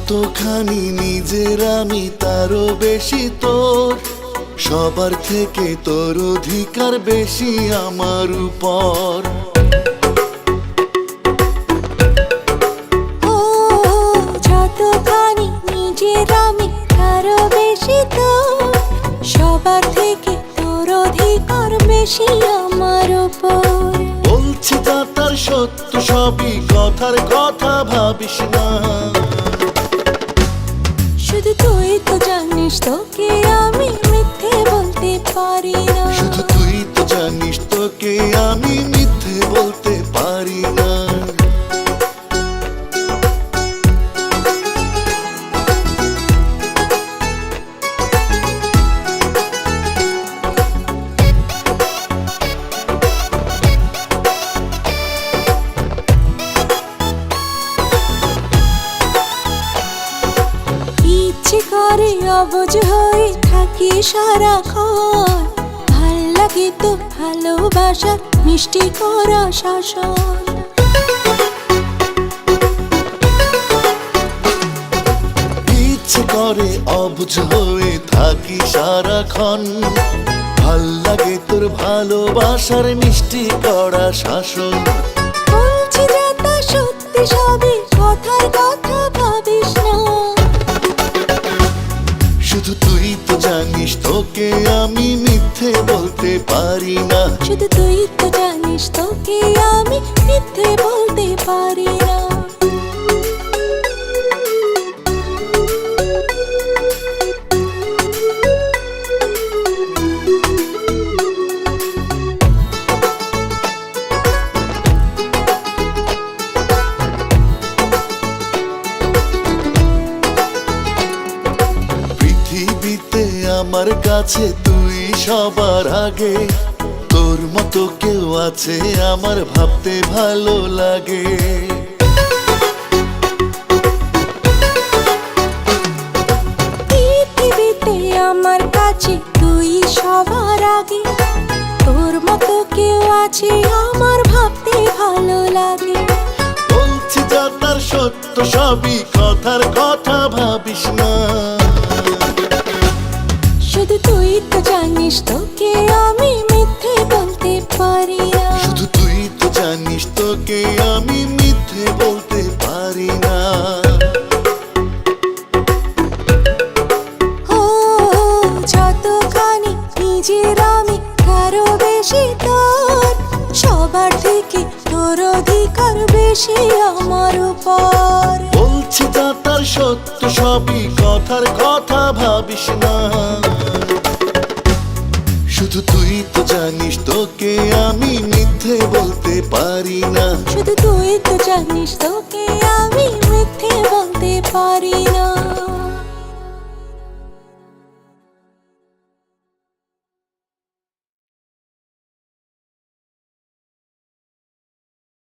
যতখানি নিজের আমি তারও বেশি তোর, সবার থেকে তোর অধিকার বেশি আমার উপর। ও যতখানি নিজের আমি তারও বেশি তোর, সবার থেকে তোর অধিকার বেশি আমার উপর। বলছি তা তার সত্য সবই, কথার কথা ভাবিস না। শুধু তুই তো জানিস তোকে আমি মিথ্যে বলতে পারি না। শুধু তুই তো জানিস তোকে আমি মিথ্যে বলতে পারি না। ইচ্ছে করে অবুঝ হয়ে থাকি সারাক্ষণ, ভাল লাগে তো ভালোবাসার মিষ্টি করা শাসন। ইচ্ছে করে অবুঝ হয়ে থাকি সারাক্ষণ, ভাল লাগে তোর ভালোবাসার মিষ্টি করা শাসন। বলছি যে তা সত্যি সবই, কথার কথা ভাবিস না। শুধু তুই তো জানিস তোকে আমি মিথ্যে বলতে পারি না। শুধু তুই তো জানিস তোকে আমি মিথ্যে বলতে পারি না। পৃথিবীতে আমার কাছে তুই সবার আগে, তোর মতো কেউ আছে আমার ভাবতে ভালো লাগে। পৃথিবীতে আমার কাছে তুই সবার আগে, তোর মতো কেউ আছে আমার ভাবতে ভালো লাগে। বলছি যা তার সত্য সবই, কথার কথা ভাবিস না। শুধু তুই তো জানিস তোকে আমি মিথ্যে বলতে পারি না। শুধু তুই তো জানিস তোকে আমি মিথ্যে বলতে পারি না। ও যতখানি নিজের আমি কারো বেশি তোর, সবার থেকে তোর অধিকার বেশি আমার উপর। বলছি তা তার সত্য সবই, কথার কথা ভাবিস না। শুধু তুই তো জানিস তোকে আমি মিথ্যে বলতে পারি না। শুধু তুই তো জানিস তোকে আমি মিথ্যে বলতে পারি না।